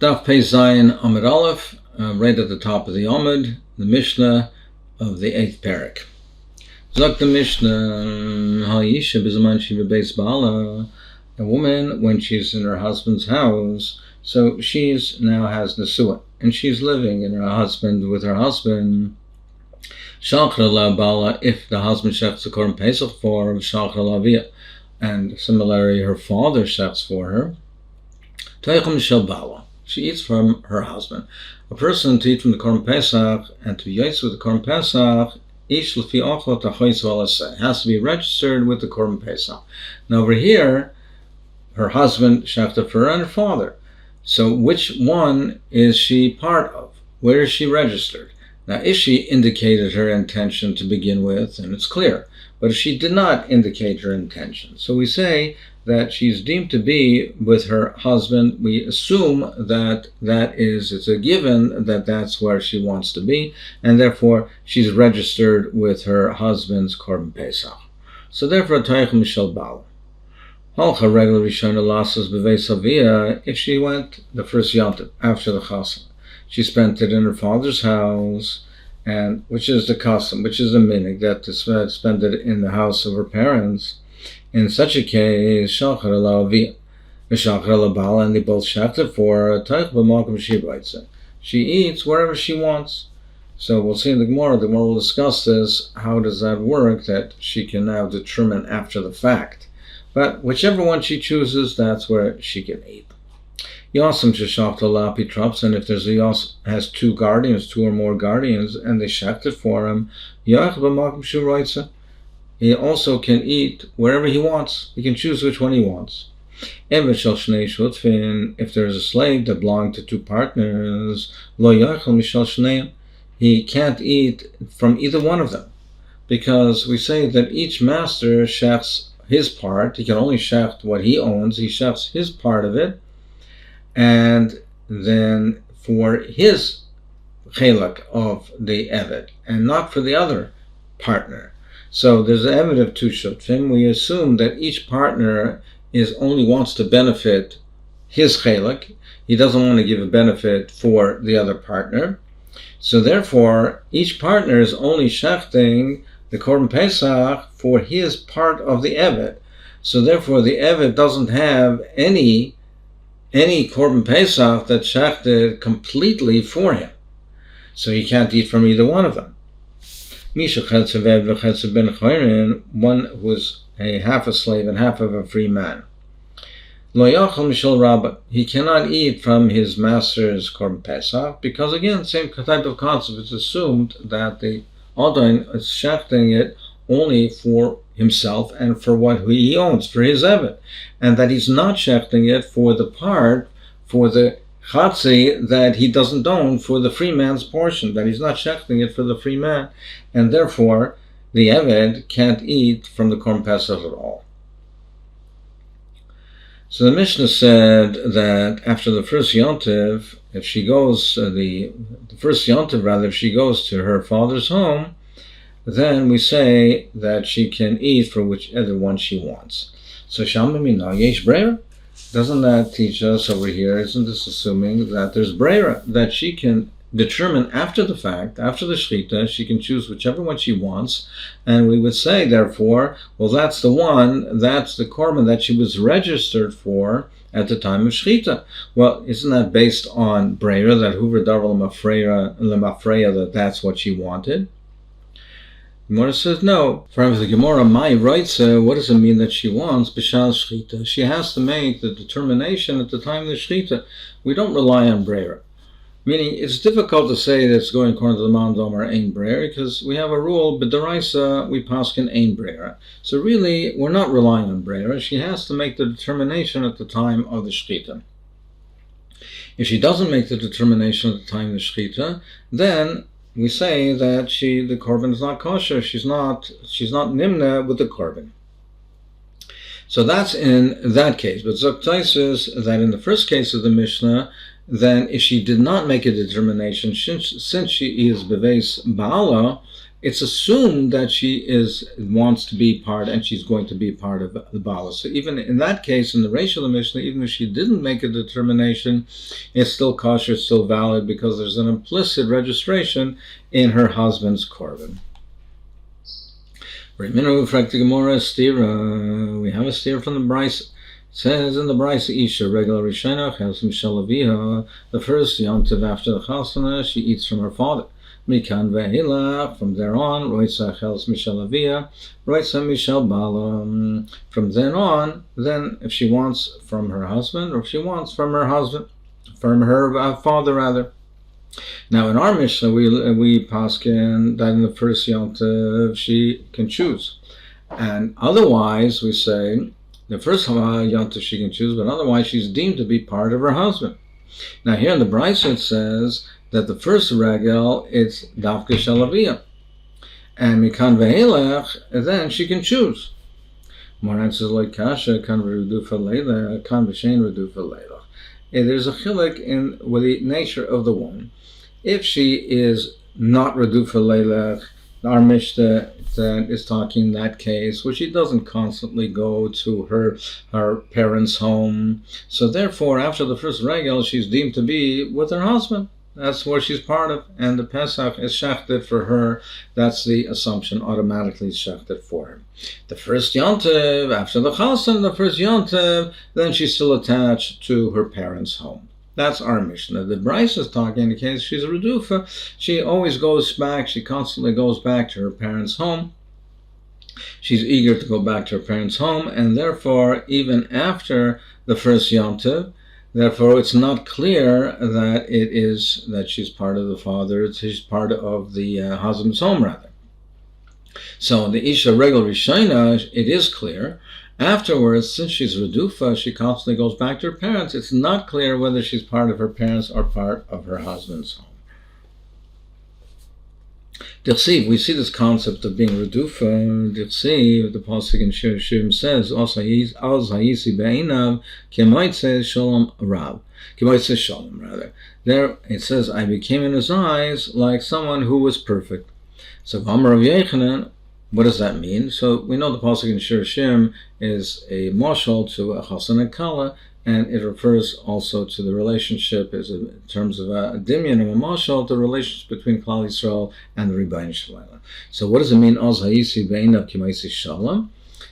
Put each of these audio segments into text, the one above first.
Daf Pei Zayin Amud Aleph, right at the top of the Amud, the Mishnah of the 8th parak. Zok the Mishnah, Ha'yisha b'zaman she b'beis ba'ala, a woman when she's in her husband's house, so she's now has Nesua, and she's living in her husband with her husband. Shalchra la ba'ala, if the husband shechs a korban pesach for her, shalchra la via, and similarly her father shechs for her. Teichum shel ba'ala. She eats from her husband. A person to eat from the korban pesach and to be yotze with the korban pesach, ish l'fi ochot ha'choyz v'alaseh, has to be registered with the korban pesach. Now over here, her husband shechted for her and her father. So which one is she part of? Where is she registered? Now if she indicated her intention to begin with, then it's clear. But if she did not indicate her intention, so we say that she's deemed to be with her husband. We assume that it's a given that that's where she wants to be, and therefore she's registered with her husband's korban pesach. So therefore, Teichum shel ba'ala. Halcha regular rishona lasas b'veis avia. If she went the first yontif after the chassan, she spent it in her father's house, and which is the custom, which is the minig, that to spend it in the house of her parents. In such a case, shalchar la avia, shalchar la ba'ala, and they both shechted for her. Teich b'makom shib'aytze. She eats wherever she wants. So we'll see in the Gemara. The Gemara will discuss this. How does that work? That she can now determine after the fact. But whichever one she chooses, that's where she can eat. Yasam sheshachta la pitraps, and if there's a yas has two guardians, two or more guardians, and they shechted for him, yach b'makom shib'aytze. He also can eat wherever he wants. He can choose which one he wants. If there's a slave that belongs to two partners, he can't eat from either one of them. Because we say that each master shechs his part. He can only shecht what he owns. He shechs his part of it. And then for his chelak of the eved, and not for the other partner. So there's an eved of two shutfim. We assume that each partner only wants to benefit his chelak. He doesn't want to give a benefit for the other partner. So therefore, each partner is only shechting the korban pesach for his part of the eved. So therefore, the eved doesn't have any korban pesach that's shechted completely for him. So he can't eat from either one of them. One who's a half a slave and half of a free man. He cannot eat from his master's korban pesach because, again, same type of concept. It's assumed that the Adon is shechting it only for himself and for what he owns, for his eved, and that he's not shechting it for the part, for the chatzi that he doesn't own, for the free man's portion, that he's not shechting it for the free man, and therefore the eved can't eat from the korban pesach at all. So the Mishnah said that after the first yontiv, if she goes the first yontiv rather, if she goes to her father's home, then we say that she can eat for whichever one she wants. So Shamamina yesh breira. Doesn't that teach us over here, isn't this assuming that there's breira, that she can determine after the fact, after the shlita, she can choose whichever one she wants, and we would say, therefore, well, that's the one, that's the korban that she was registered for at the time of shchita. Well, isn't that based on breira, that huver davar lemafreya, that that's what she wanted? Gemara says no. From the Gemara, my writes, what does it mean that she wants? B'shal shchita. She has to make the determination at the time of the shchita. We don't rely on breira. Meaning, it's difficult to say that it's going according to the man domer ein breira, because we have a rule, b'daraisa, we paskin ein breira. So really, we're not relying on breira. She has to make the determination at the time of the shchita. If she doesn't make the determination at the time of the shchita, then we say that the korban is not kosher. She's not nimna with the korban. So that's in that case. But Zok says that in the first case of the Mishnah, then if she did not make a determination, since she is beves ba'ala, it's assumed that she wants to be part, and she's going to be part of the ba'ala. So even in that case, in the Reish of the Mishnah, even if she didn't make a determination, it's still kosher, still valid, because there's an implicit registration in her husband's korban. We have a steer from the Brisa. It says in the Brisa, Isha regular Rishayna chels mishalaviha. The first Yom Tov after the chasana, she eats from her father. Mikan ve'ilach, from there on, roitza chels mishalaviha, roitza mishal bala. From then on, then if she wants from her husband, or if she wants from her husband, from her father rather. Now in our Mishnah, we paskin that in the first Yom Tov she can choose, and otherwise we say the first Yom Tov she can choose, but otherwise she's deemed to be part of her husband. Now here in the Brisa it says that the first regel it's dafka shalaviyah, and mikan ve'elech, then she can choose. Moran says like kasha kan v'redufa leila kan v'shein redufa leila. There's a chilek in with the nature of the woman. If she is not redufa leilach, our Mishnah is talking in that case where she doesn't constantly go to her parents' home. So therefore, after the first regel, she's deemed to be with her husband. That's where she's part of, and the Pesach is shechted for her. That's the assumption, automatically shechted for her. The first Yom Tov, after the Chasan, the first Yom Tov, then she's still attached to her parents' home. That's our Mishnah. The Brisa is talking in the case she's a redufa. She always goes back, she constantly goes back to her parents' home. She's eager to go back to her parents' home, and therefore, even after the first Yom Tov, therefore, it's not clear that she's part of the father, she's part of the husband's home, rather. So in the Isha Regel Rishayna, it is clear. Afterwards, since she's redufa, she constantly goes back to her parents. It's not clear whether she's part of her parents or part of her husband's home. Dirshu, we see this concept of being redufa. Dirshu, the pasuk in Shir Shirim says, also hayisi be'inav k'moitze shalom rav, k'moitze shalom rather. There it says, I became in his eyes like someone who was perfect. So Amar Rav Yechanan, what does that mean? So we know the pasuk in Shir Shirim is a mashal to a chasan and kala, and it refers also to the relationship in terms of a dimyan of a mashal, the relationship between Klal Yisrael and the Rebbeinu Shalom. So what does it mean? Az hayisi be'inav k'maisi shalom.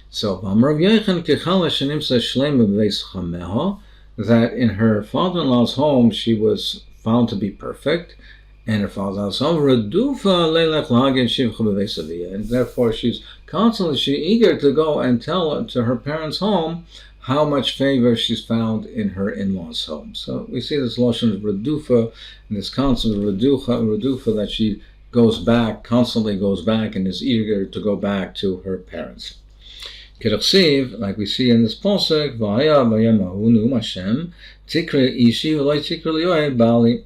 So Amar Rav Yechon kechala shenimsa shleima b'veis chameha, that in her father-in-law's home she was found to be perfect, and her father-in-law's home redufa leilach lahagin shivcha b'veis aviyah, and therefore she's eager to go and tell to her parents' home how much favor she's found in her in-laws' home. So we see this lotion of redufa, and this concept of redufa that she constantly goes back, and is eager to go back to her parents. Kerachsiv, like we see in this posuk, v'haya v'yamahu nu'um Hashem, tikre ishi v'loi tikre li'oeh bali,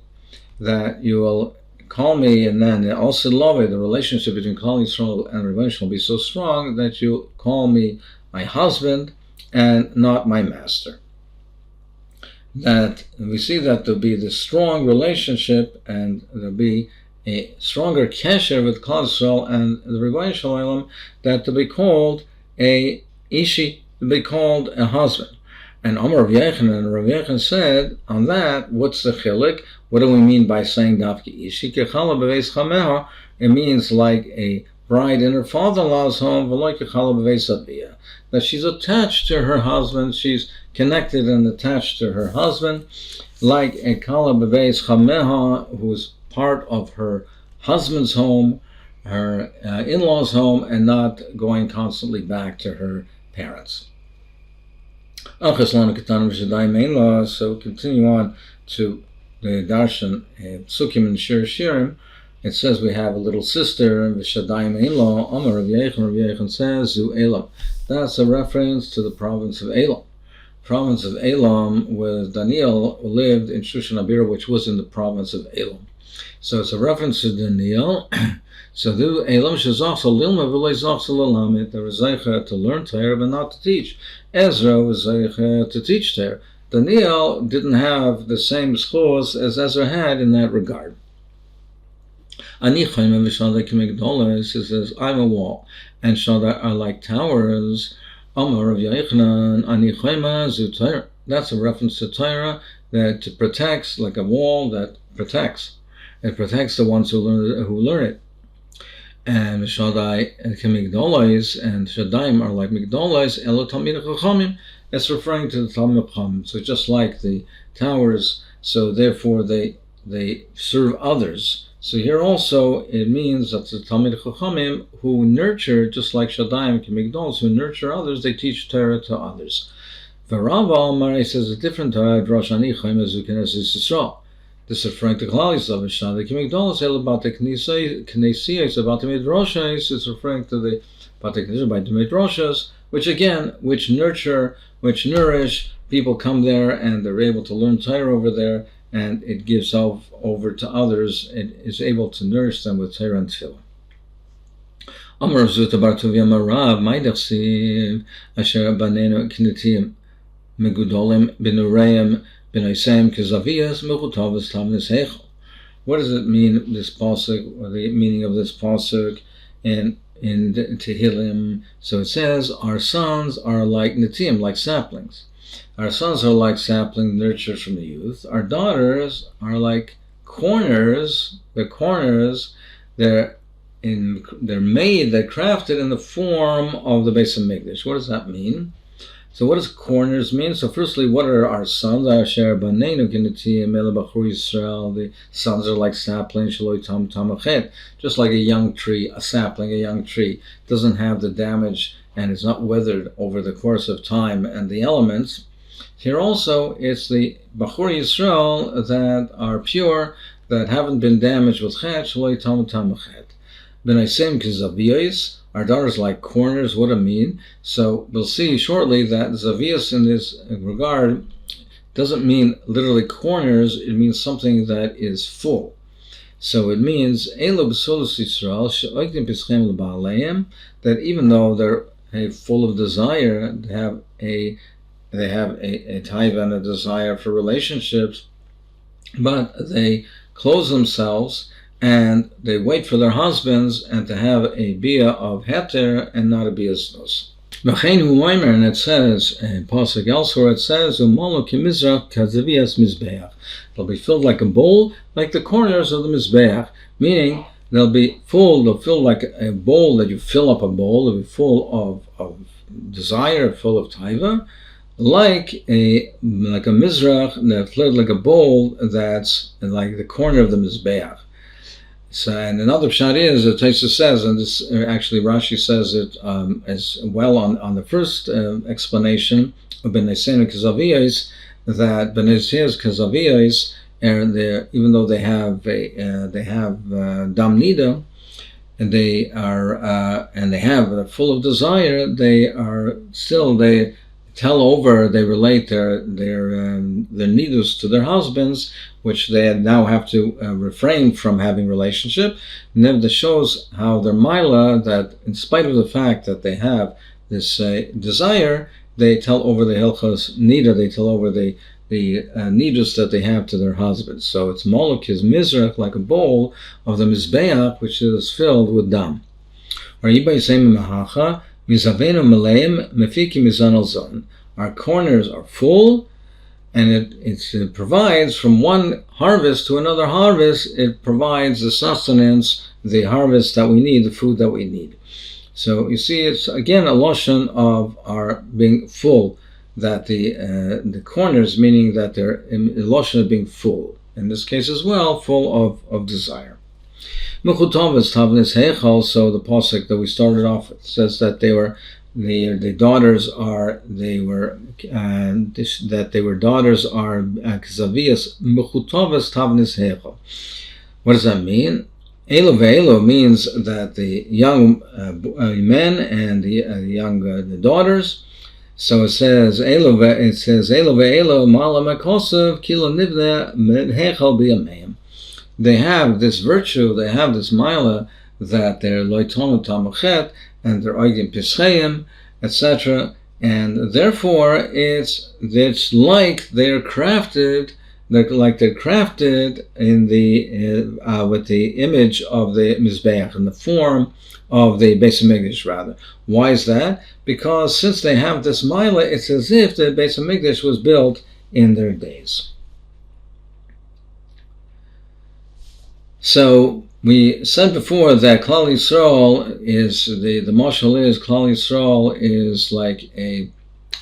that you will call me, and then also love it, the relationship between Klal Yisrael and Rebbeinu will be so strong that you call me my husband and not my master. That we see that there'll be this strong relationship, and there'll be a stronger kesher with Klal Yisrael and the Rebbeinu Shalom, that to be called a ishi, to be called a husband. And Amar Rav Yechon said on that, what's the chilik? What do we mean by saying dafki ishi? Kechala b'veis chameha, it means like a bride in her father-in-law's home, v'lo kechala b'veis aviyah, that she's attached to her husband, she's connected and attached to her husband, like a kala b'veis chameha, who's part of her husband's home, her in-laws' home, and not going constantly back to her parents. So continue on to the Darshan Psukim and Shir Shirim. It says we have a little sister, V'shadayim Elah. Amar Rav Yechon says, Zu Elam. That's a reference to the province of Elam. Province of Elam, where Daniel lived in Shushan Abira, which was in the province of Elam. So it's a reference to Daniel. So the Elam shezachsa lilma v'lei zachsa l'lamet. They were zeicha to learn Torah but not to teach. Ezra was zeicha to teach Torah. Daniel didn't have the same schos as Ezra had in that regard. He says, I'm a wall, and Shadai are like towers. Amar of Yochanan, Ani Chayma Zutayra. That's a reference to Torah that protects, like a wall that protects. It protects the ones who learn it. And Shaddai and Migdolos and Shadaim are like Migdolos, Elo Talmid Chachamim. It's referring to the Talmid Chachamim. So just like the towers, so therefore they serve others. So here also it means that the Talmid Chachamim who nurture, just like Shadaim and Migdolos, who nurture others, they teach Torah to others. V'Rava Amar says a different Torah, Drosh Ani Chaim Azukenes Yisrael. This is referring to Klal Yisrael. Shadai Kimigdolos about the Knesiyos, about the Midrashos. It's referring to the Batek by the Midrashos, which nurture, which nourish. People come there and they're able to learn Torah over there, and it gives over to others. It is able to nourish them with Torah and Tefillah. Amar Zuta Bar Tuvia Marav Maidachsiv Asher Banenu Kinetiyim Megudolim Benureim. What does it mean, this pasuk, or the meaning of this pasuk in Tehillim? So it says, our sons are like Netiyim, like saplings. Our sons are like saplings nurtured from the youth. Our daughters are like corners. The corners, they're made, they're crafted in the form of the Beis Hamikdash. What does that mean? So what does corners mean? So firstly, what are our sons? The sons are like saplings, just like a young tree, a sapling, a young tree. Doesn't have the damage and is not weathered over the course of time and the elements. Here also, it's the Bachur Yisrael that are pure, that haven't been damaged with chet, our daughters like corners. What do I mean? So we'll see shortly that Zavias in this regard doesn't mean literally corners, it means something that is full. So it means that even though they're full of desire, they have a taiva and a desire for relationships, but they close themselves and they wait for their husbands and to have a bia of heter and not a bia znos. And it says, in pasuk elsewhere, it says, they'll be filled like a bowl, like the corners of the mizbeach, meaning they'll fill like a bowl that you fill up a bowl, they'll be full of desire, full of taiva, like a mizrach, that filled like a bowl that's like the corner of the mizbeach. So, and another pshat is, Taisa says, and this actually Rashi says it as well on the first explanation of Bnei Senu Kazaviyos, that Bnei Senu Kazaviyos, even though they have dam nida, and they're full of desire, they relate their nidus to their husbands, which they now have to refrain from having relationship. And then this shows how their mila, that in spite of the fact that they have this desire, they tell over the hilchos nida, they tell over the nidus that they have to their husbands. So it's molok is mizrach, like a bowl of the mizbeach, which is filled with dam. Or yibay seim mahacha. Our corners are full, and it provides from one harvest to another harvest. It provides the sustenance, the harvest that we need, the food that we need. So you see, it's again a lashon of our being full. That the corners, meaning that they're a lashon of being full. In this case as well, full of desire. So the pasuk that we started off with says that they were daughters are kzavias mechutavas tavnis heichal. What does that mean? Elo ve'elo means that the young men and the young the daughters. So it says elo ve'elo mala makosav kilo nivne heichal biyameim. They have this virtue, they have this mila, that they're loitonu tamachet, and they're oigim pischayim, etc. And therefore, it's like they're crafted, in the with the image of the Mizbeach, in the form of the Beis HaMikdash, rather. Why is that? Because since they have this Maila, it's as if the Beis HaMikdash was built in their days. So we said before that Klal Yisrael is the mashal is Klal Yisrael is like a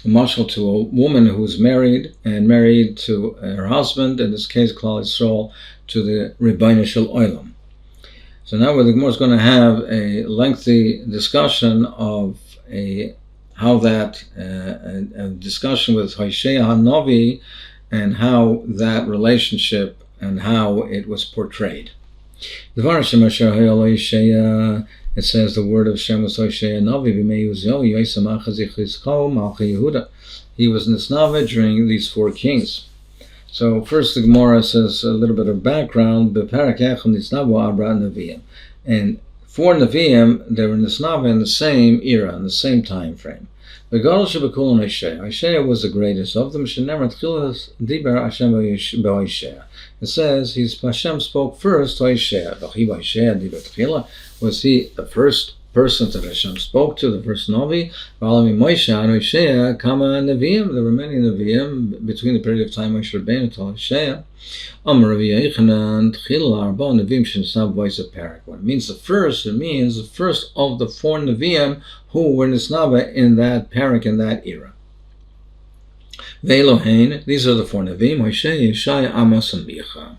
mashal to a woman who's married to her husband, in this case Klal Yisrael, to the Rebbeinu Shel Olam. So now the Gemara is going to have a lengthy discussion of a discussion with Hoshea HaNavi and how that relationship and how it was portrayed. It says the word of Shem was Hoshea Navi. He was Nisnava during these 4 kings. So first the Gemara says a little bit of background. And 4 Nevi'im, they were Nisnava in the same era, in the same time frame. Hoshea was the greatest of them. It says Hashem spoke first to Hoshea. Was he the first person that Hashem spoke to, the first Navi? The were many Nevi'im between the period of time Moshe Rabbeinu to Hoshea. When it means the first, it means the first of the 4 Nevi'im who were Nisnava in that parak, in that era. Ve'elohein, these are the 4 Nevi'im, Hoshea, Yeshaya, Amos, and Micha.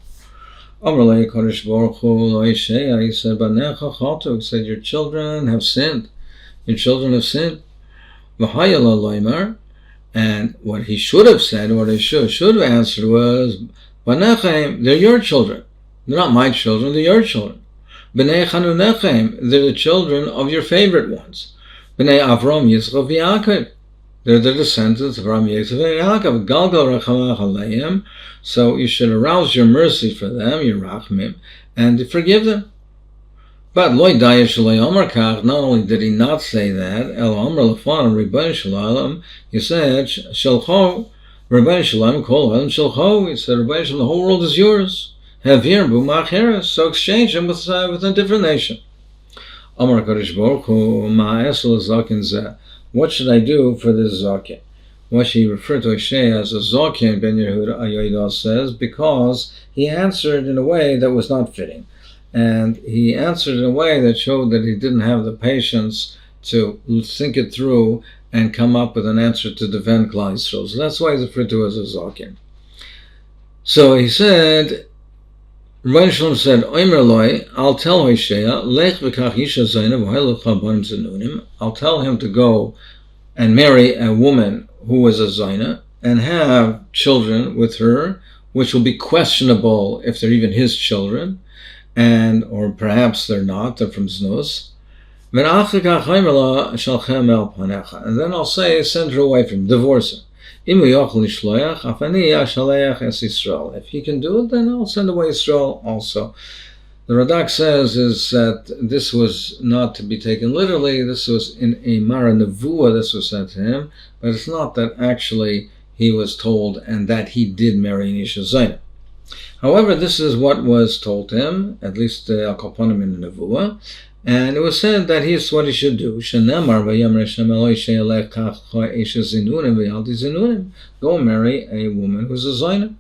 Amalei Kodesh Baruch Hu Hoshea, he said, Banecha Chatu, he said, your children have sinned. Your children have sinned. V'hayala Loimar, and what he should have said, what he should have answered was, Banechaim, they're your children. They're not my children, they're your children. B'nei Chanunechem, they're the children of your favorite ones. B'nei Avram, Yitzchak, Yaakov, they're the descendants of Avram, Yitzchak, Yaakov. Galgal Rachamach Aleim, so you should arouse your mercy for them, your Rachmim, and forgive them. But Loi Dayesh Loi Omar Kach, not only did he not say that, El Omar Lefan, Rebbeinu Shalom, he said, Shalcho, Rebbeinu Shalom, Kol Olam Shalcho, he said, Rebbeinu Shalom, the whole world is yours. Have here B'macheres, so exchange them with a different nation. Amar Kodesh Baruch Hu, Ma'esel Zakin Zeh. What should I do for this Zakin? What she referred to Hoshea as a Zakin, Ben Yehuda Ayoidah says, because he answered in a way that was not fitting. And he answered in a way that showed that he didn't have the patience to think it through and come up with an answer to defend Klal Yisrael. So that's why he's referred to as a Zakin. So he said, Rebbeinu Shalom said, Omer Loi, I'll tell Hoshea, Lech v'kach isha zayna v'hoilech habanim zenunim. I'll tell him to go and marry a woman who was a zayna and have children with her, which will be questionable if they're even his children, or perhaps they're not, they're from Znus. And then I'll say, send her away from him, divorce her. If he can do it, then I'll send away Israel also. The Radak says is that this was not to be taken literally. This was in a Mara Nevuah, this was said to him, but it's not that actually he was told and that he did marry an Isha Zaina. However, this is what was told to him, at least Al Kaponim in the Nevuah, and it was said that here's what he should do. Go marry a woman who's a Zaina.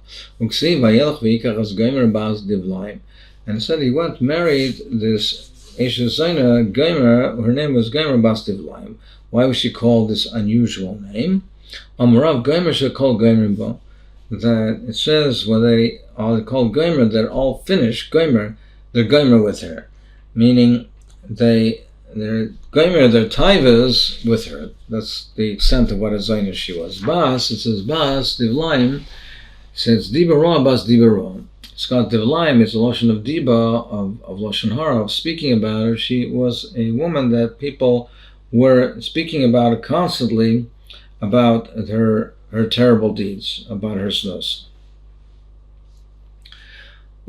And it said he went married this Isha Zaina Gomer. Her name was Gomer Bas Divlaim. Why was she called this unusual name? Amarav Gomer should call Gomer Bo. That it says when they are called Gomer, they're all finished. Gomer, they're Gomer with her, meaning they're Gomer, their taivas with her. That's the extent of what a Zaina she was. Bas, it says Bas Divlaim. It says Dibara Bas Dibara. Scott Divlaim is a lotion of Diba, of Lashon Hara, of speaking about her. She was a woman that people were speaking about her constantly, about her terrible deeds, about her snus.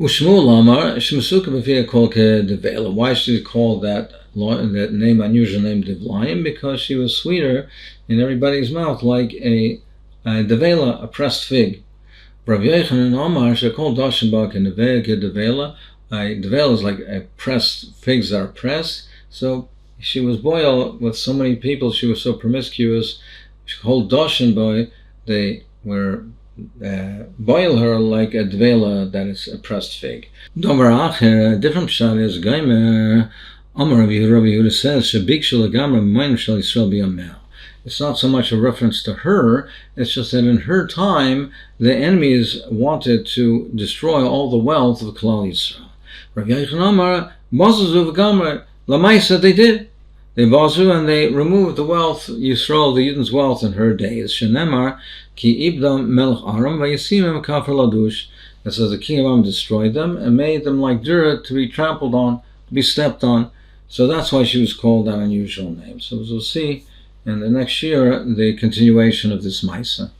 Ushmul Amar Shemasuka B'Fia Kolke Devela. Why should he call that name, unusual name, Devlayim? Because she was sweeter in everybody's mouth, like a devela, a pressed fig. Rav Yochanan Omar should call Dashin Bak and Devela. Devela is like pressed figs that are pressed. So she was boiled with so many people. She was so promiscuous. She called Dashin Boy. They were boil her like a devela, that is a pressed fig. Dover Acher, a different pshat is Gaimer. Amar Rabbi Yehuda says, "Shabikshu legamra b'mayim shel Yisrael b'yameh." It's not so much a reference to her, it's just that in her time, the enemies wanted to destroy all the wealth of Klal Yisrael. Rabbi Yochanan Amar, Bazazu v'gamra, Lamaisa, they did. They bazu and they removed the wealth, Yisrael, the Yidden's wealth in her days. Shenemar, ki ibdam melech aram, vayasimem kafar ladush. And so the king of Aram destroyed them and made them like dirt to be trampled on, to be stepped on. So that's why she was called that unusual name. So we'll see in the next year the continuation of this Maisa.